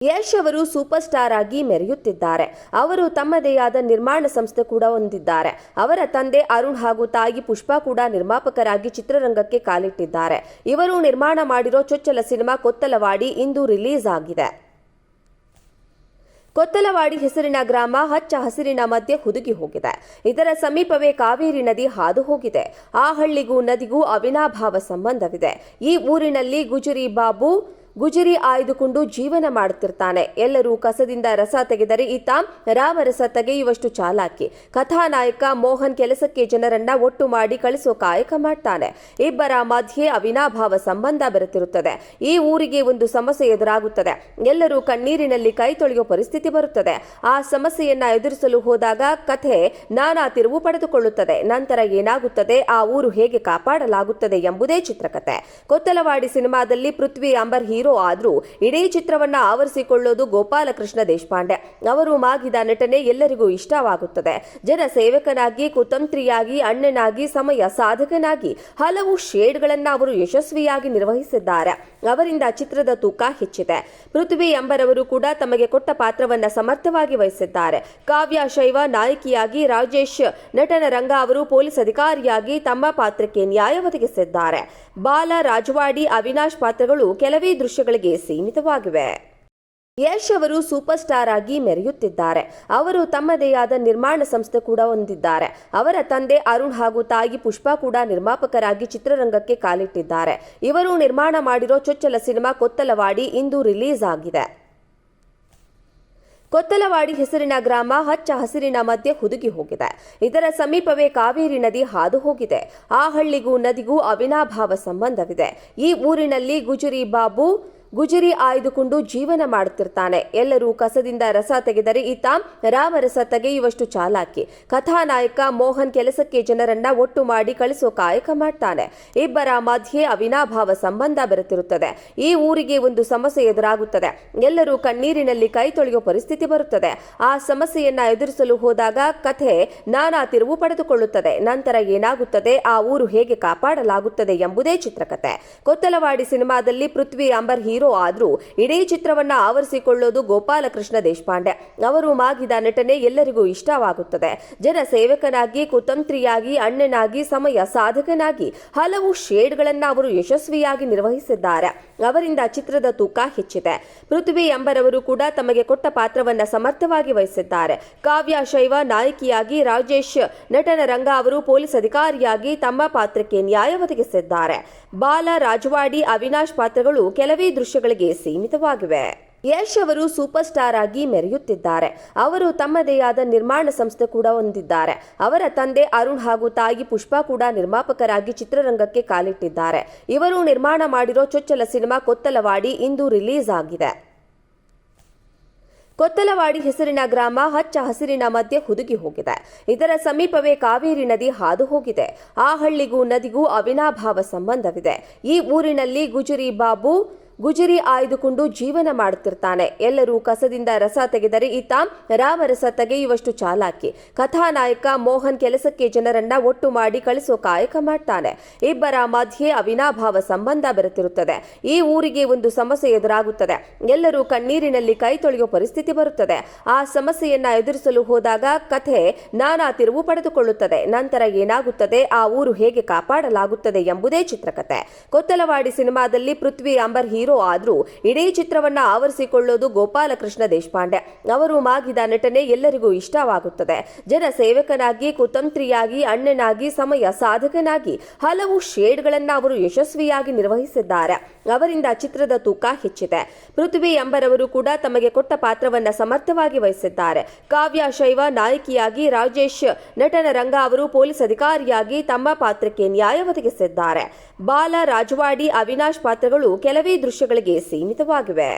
ಯಶ್ ಅವರು super star ಆಗಿ ಮೆರೆಯುತ್ತಿದ್ದಾರೆ. ಅವರು ತಮ್ಮದೇ ಆದ ನಿರ್ಮಾಣ ಸಂಸ್ಥೆ ಕೂಡ ಹೊಂದಿದ್ದಾರೆ. ಅವರ ತಂದೆ ಅರುಣ್ ಹಾಗೂ ತಾಯಿ ಪುಷ್ಪಾ ಕೂಡ ನಿರ್ಮಾಪಕರಾಗಿ ಚಿತ್ರರಂಗಕ್ಕೆ ಕಾಲಿಟ್ಟಿದ್ದಾರೆ. ಇವರು ನಿರ್ಮಾಣ ಮಾಡಿರೋ ಚೊಚ್ಚಲ ಸಿನಿಮಾ ಕೊತ್ತಲವಾಡಿ ಇಂದು ರಿಲೀಸ್ ಆಗಿದೆ. ಕೊತ್ತಲವಾಡಿ ಹೆಸರಿನ ಗ್ರಾಮ ಹಚ್ಚ ಹಸಿರಿನ ಮಧ್ಯೆ ಹುದುಗಿ ಹೋಗಿದೆ. ಇದರ ಸಮೀಪವೇ ಕಾವೇರಿ ನದಿ ಹಾದು ಹೋಗಿದೆ. ಆ ಹಳ್ಳಿಗೂ ನದಿಗೂ ಅವಿನಾಭಾವ ಸಂಬಂಧವಿದೆ. ಈ ಊರಿನಲ್ಲಿ ಗುಜರಿ ಬಾಬು ಗುಜರಿ ಆಯ್ದುಕೊಂಡು ಜೀವನ ಮಾಡುತ್ತಿರ್ತಾನೆ. ಎಲ್ಲರೂ ಕಸದಿಂದ ರಸ ತೆಗೆದರೆ ಈತ ರಾಮರಸ ತೆಗೆಯುವಷ್ಟು ಚಾಲಾಕಿ. ಕಥಾನಾಯಕ ಮೋಹನ್ ಕೆಲಸಕ್ಕೆ ಜನರನ್ನ ಒಟ್ಟು ಮಾಡಿ ಕಳಿಸೋ ಕಾಯಕ ಮಾಡ್ತಾನೆ. ಇಬ್ಬರ ಮಧ್ಯೆ ಅವಿನಾಭಾವ ಸಂಬಂಧ ಬೆರೆತಿರುತ್ತದೆ. ಈ ಊರಿಗೆ ಒಂದು ಸಮಸ್ಯೆ ಎದುರಾಗುತ್ತದೆ. ಎಲ್ಲರೂ ಕಣ್ಣೀರಿನಲ್ಲಿ ಕೈ ತೊಳೆಯೋ ಪರಿಸ್ಥಿತಿ ಬರುತ್ತದೆ. ಆ ಸಮಸ್ಯೆಯನ್ನ ಎದುರಿಸಲು ಹೋದಾಗ ಕಥೆ ನಾನಾ ತಿರುವು ಪಡೆದುಕೊಳ್ಳುತ್ತದೆ. ನಂತರ ಏನಾಗುತ್ತದೆ, ಆ ಊರು ಹೇಗೆ ಕಾಪಾಡಲಾಗುತ್ತದೆ ಎಂಬುದೇ ಚಿತ್ರಕಥೆ. ಕೊತ್ತಲವಾಡಿ ಸಿನಿಮಾದಲ್ಲಿ ಪೃಥ್ವಿ ಅಂಬರ್ ಹೀರೋ ಆದ್ರೂ ಇಡೀ ಚಿತ್ರವನ್ನ ಆವರಿಸಿಕೊಳ್ಳೋದು ಗೋಪಾಲಕೃಷ್ಣ ದೇಶಪಾಂಡೆ. ಅವರು ಮಾಗಿದ ನಟನೆ ಎಲ್ಲರಿಗೂ ಇಷ್ಟವಾಗುತ್ತದೆ. ಜನ ಸೇವಕನಾಗಿ, ಕುತಂತ್ರಿಯಾಗಿ, ಅಣ್ಣನಾಗಿ, ಸಮಯ ಸಾಧಕನಾಗಿ ಹಲವು ಶೇಡ್ಗಳನ್ನ ಅವರು ಯಶಸ್ವಿಯಾಗಿ ನಿರ್ವಹಿಸಿದ್ದಾರೆ. ಅವರಿಂದ ಚಿತ್ರದ ತೂಕ ಹೆಚ್ಚಿದೆ. ಪೃಥ್ವಿ ಅಂಬರ್ ಅವರು ಕೂಡ ತಮಗೆ ಕೊಟ್ಟ ಪಾತ್ರವನ್ನ ಸಮರ್ಥವಾಗಿ ವಹಿಸಿದ್ದಾರೆ. ಕಾವ್ಯ ಶೈವ ನಾಯಕಿಯಾಗಿ, ರಾಜೇಶ್ ನಟನ ರಂಗ ಅವರು ಪೊಲೀಸ್ ಅಧಿಕಾರಿಯಾಗಿ ತಮ್ಮ ಪಾತ್ರಕ್ಕೆ ನ್ಯಾಯ ಒದಗಿಸಿದ್ದಾರೆ. ಬಾಲ, ರಾಜವಾಡಿ, ಅವಿನಾಶ್ ಪಾತ್ರಗಳು ಕೆಲವೇ ದೃಶ್ಯಗಳಿಗೆ ಸೀಮಿತವಾಗಿವೆ. ಯಶ್ ಅವರು ಸೂಪರ್ ಸ್ಟಾರ್ ಆಗಿ ಮೆರೆಯುತ್ತಿದ್ದಾರೆ. ಅವರು ತಮ್ಮದೇ ಆದ ನಿರ್ಮಾಣ ಸಂಸ್ಥೆ ಕೂಡ ಹೊಂದಿದ್ದಾರೆ. ಅವರ ತಂದೆ ಅರುಣ್ ಹಾಗೂ ತಾಯಿ ಪುಷ್ಪಾ ಕೂಡ ನಿರ್ಮಾಪಕರಾಗಿ ಚಿತ್ರರಂಗಕ್ಕೆ ಕಾಲಿಟ್ಟಿದ್ದಾರೆ. ಇವರು ನಿರ್ಮಾಣ ಮಾಡಿರೋ ಚೊಚ್ಚಲ ಸಿನಿಮಾ ಕೊತ್ತಲವಾಡಿ ಇಂದು ರಿಲೀಸ್ ಆಗಿದೆ. ಕೊತ್ತಲವಾಡಿ ಹೆಸರಿನ ಗ್ರಾಮ ಹಚ್ಚ ಹಸಿರಿನ ಮಧ್ಯೆ ಹುದುಗಿ ಹೋಗಿದೆ. ಇದರ ಸಮೀಪವೇ ಕಾವೇರಿ ನದಿ ಹಾದು ಹೋಗಿದೆ. ಆ ಹಳ್ಳಿಗೂ ನದಿಗೂ ಅವಿನಾಭಾವ ಸಂಬಂಧವಿದೆ. ಈ ಊರಿನಲ್ಲಿ ಗುಜರಿ ಬಾಬು ಗುಜರಿ ಆಯ್ದುಕೊಂಡು ಜೀವನ ಮಾಡುತ್ತಿರ್ತಾನೆ. ಎಲ್ಲರೂ ಕಸದಿಂದ ರಸ ತೆಗೆದರೆ ಈತ ರಾಮರಸ ತೆಗೆಯುವಷ್ಟು ಚಾಲಾಕಿ. ಕಥಾನಾಯಕ ಮೋಹನ್ ಕೆಲಸಕ್ಕೆ ಜನರನ್ನ ಒಟ್ಟು ಮಾಡಿ ಕಳಿಸೋ ಕಾಯಕ ಮಾಡ್ತಾನೆ. ಇಬ್ಬರ ಮಧ್ಯೆ ಅವಿನಾಭಾವ ಸಂಬಂಧ ಬೆರೆತಿರುತ್ತದೆ. ಈ ಊರಿಗೆ ಒಂದು ಸಮಸ್ಯೆ ಎದುರಾಗುತ್ತದೆ. ಎಲ್ಲರೂ ಕಣ್ಣೀರಿನಲ್ಲಿ ಕೈ ತೊಳೆಯೋ ಪರಿಸ್ಥಿತಿ ಬರುತ್ತದೆ. ಆ ಸಮಸ್ಯೆಯನ್ನ ಎದುರಿಸಲು ಹೋದಾಗ ಕಥೆ ನಾನಾ ತಿರುವು ಪಡೆದುಕೊಳ್ಳುತ್ತದೆ. ನಂತರ ಏನಾಗುತ್ತದೆ, ಆ ಊರು ಹೇಗೆ ಕಾಪಾಡಲಾಗುತ್ತದೆ ಎಂಬುದೇ ಚಿತ್ರಕಥೆ. ಕೊತ್ತಲವಾಡಿ ಸಿನಿಮಾದಲ್ಲಿ ಪೃಥ್ವಿ ಅಂಬರ್ ಹೀರೋ ಆದ್ರೂ ಇಡೀ ಚಿತ್ರವನ್ನ ಆವರಿಸಿಕೊಳ್ಳೋದು ಗೋಪಾಲಕೃಷ್ಣ ದೇಶಪಾಂಡೆ. ಅವರು ಮಾಗಿದ ನಟನೆ ಎಲ್ಲರಿಗೂ ಇಷ್ಟವಾಗುತ್ತದೆ. ಜನ ಸೇವಕನಾಗಿ, ಕುತಂತ್ರಿಯಾಗಿ, ಅಣ್ಣನಾಗಿ, ಸಮಯ ಸಾಧಕನಾಗಿ ಹಲವು ಶೇಡ್ಗಳನ್ನ ಅವರು ಯಶಸ್ವಿಯಾಗಿ ನಿರ್ವಹಿಸಿದ್ದಾರೆ. ಅವರಿಂದ ಚಿತ್ರದ ತೂಕ ಹೆಚ್ಚಿದೆ. ಪೃಥ್ವಿ ಅಂಬರ್ ಅವರು ಕೂಡ ತಮಗೆ ಕೊಟ್ಟ ಪಾತ್ರವನ್ನ ಸಮರ್ಥವಾಗಿ ವಹಿಸಿದ್ದಾರೆ. ಕಾವ್ಯ ಶೈವ ನಾಯಕಿಯಾಗಿ, ರಾಜೇಶ್ ನಟನ ರಂಗ ಅವರು ಪೊಲೀಸ್ ಅಧಿಕಾರಿಯಾಗಿ ತಮ್ಮ ಪಾತ್ರಕ್ಕೆ ನ್ಯಾಯ ಒದಗಿಸಿದ್ದಾರೆ. ಬಾಲ, ರಾಜವಾಡಿ, ಅವಿನಾಶ್ ಪಾತ್ರಗಳು ಕೆಲವೇ ದೃಶ್ಯಗಳಿಗೆ ಸೀಮಿತವಾಗಿವೆ. ಯಶ್ ಅವರು ಸೂಪರ್ ಸ್ಟಾರ್ ಆಗಿ ಮೆರೆಯುತ್ತಿದ್ದಾರೆ. ಅವರು ತಮ್ಮದೇ ಆದ ನಿರ್ಮಾಣ ಸಂಸ್ಥೆ ಕೂಡ ಹೊಂದಿದ್ದಾರೆ. ಅವರ ತಂದೆ ಅರುಣ್ ಹಾಗೂ ತಾಯಿ ಪುಷ್ಪಾ ಕೂಡ ನಿರ್ಮಾಪಕರಾಗಿ ಚಿತ್ರರಂಗಕ್ಕೆ ಕಾಲಿಟ್ಟಿದ್ದಾರೆ. ಇವರು ನಿರ್ಮಾಣ ಮಾಡಿರೋ ಚೊಚ್ಚಲ ಸಿನಿಮಾ ಕೊತ್ತಲವಾಡಿ ಇಂದು ರಿಲೀಸ್ ಆಗಿದೆ. ಕೊತ್ತಲವಾಡಿ ಹೆಸರಿನ ಗ್ರಾಮ ಹಚ್ಚ ಹಸಿರಿನ ಮಧ್ಯೆ ಹುದುಗಿ ಹೋಗಿದೆ. ಇದರ ಸಮೀಪವೇ ಕಾವೇರಿ ನದಿ ಹಾದು ಹೋಗಿದೆ. ಆ ಹಳ್ಳಿಗೂ ನದಿಗೂ ಅವಿನಾಭಾವ ಸಂಬಂಧವಿದೆ. ಈ ಊರಿನಲ್ಲಿ ಗುಜರಿ ಬಾಬು ಗುಜರಿ ಆಯ್ದುಕೊಂಡು ಜೀವನ ಮಾಡುತ್ತಿರ್ತಾನೆ. ಎಲ್ಲರೂ ಕಸದಿಂದ ರಸ ತೆಗೆದರೆ ಈತ ರಾಮರಸ ತೆಗೆಯುವಷ್ಟು ಚಾಲಾಕಿ. ಕಥಾನಾಯಕ ಮೋಹನ್ ಕೆಲಸಕ್ಕೆ ಜನರನ್ನ ಒಟ್ಟು ಮಾಡಿ ಕಳಿಸೋ ಕಾಯಕ ಮಾಡ್ತಾನೆ. ಇಬ್ಬರ ಮಧ್ಯೆ ಅವಿನಾಭಾವ ಸಂಬಂಧ ಬೆರೆತಿರುತ್ತದೆ. ಈ ಊರಿಗೆ ಒಂದು ಸಮಸ್ಯೆ ಎದುರಾಗುತ್ತದೆ. ಎಲ್ಲರೂ ಕಣ್ಣೀರಿನಲ್ಲಿ ಕೈ ತೊಳೆಯೋ ಪರಿಸ್ಥಿತಿ ಬರುತ್ತದೆ. ಆ ಸಮಸ್ಯೆಯನ್ನ ಎದುರಿಸಲು ಹೋದಾಗ ಕಥೆ ನಾನಾ ತಿರುವು ಪಡೆದುಕೊಳ್ಳುತ್ತದೆ. ನಂತರ ಏನಾಗುತ್ತದೆ, ಆ ಊರು ಹೇಗೆ ಕಾಪಾಡಲಾಗುತ್ತದೆ ಎಂಬುದೇ ಚಿತ್ರಕಥೆ. ಕೊತ್ತಲವಾಡಿ ಸಿನಿಮಾದಲ್ಲಿ ಪೃಥ್ವಿ ಅಂಬರ್ ಹೀರೋ ಆದ್ರೂ ಇಡೀ ಚಿತ್ರವನ್ನ ಆವರಿಸಿಕೊಳ್ಳೋದು ಗೋಪಾಲಕೃಷ್ಣ ದೇಶಪಾಂಡೆ. ಅವರು ಮಾಗಿದ ನಟನೆ ಎಲ್ಲರಿಗೂ ಇಷ್ಟವಾಗುತ್ತದೆ. ಜನ ಸೇವಕನಾಗಿ, ಕುತಂತ್ರಿಯಾಗಿ, ಅಣ್ಣನಾಗಿ, ಸಮಯ ಸಾಧಕನಾಗಿ ಹಲವು ಶೇಡ್ಗಳನ್ನ ಅವರು ಯಶಸ್ವಿಯಾಗಿ ನಿರ್ವಹಿಸಿದ್ದಾರೆ. ಅವರಿಂದ ಚಿತ್ರದ ತೂಕ ಹೆಚ್ಚಿದೆ. ಪೃಥ್ವಿ ಅಂಬರ್ ಅವರು ಕೂಡ ತಮಗೆ ಕೊಟ್ಟ ಪಾತ್ರವನ್ನ ಸಮರ್ಥವಾಗಿ ವಹಿಸಿದ್ದಾರೆ. ಕಾವ್ಯ ಶೈವ ನಾಯಕಿಯಾಗಿ, ರಾಜೇಶ್ ನಟನ ರಂಗ ಅವರು ಪೊಲೀಸ್ ಅಧಿಕಾರಿಯಾಗಿ ತಮ್ಮ ಪಾತ್ರಕ್ಕೆ ನ್ಯಾಯ ಒದಗಿಸಿದ್ದಾರೆ. ಬಾಲ, ರಾಜವಾಡಿ, ಅವಿನಾಶ್ ಪಾತ್ರಗಳು ಕೆಲವೇ ದೃಶ್ಯಗಳಿಗೆ ಸೀಮಿತವಾಗಿವೆ.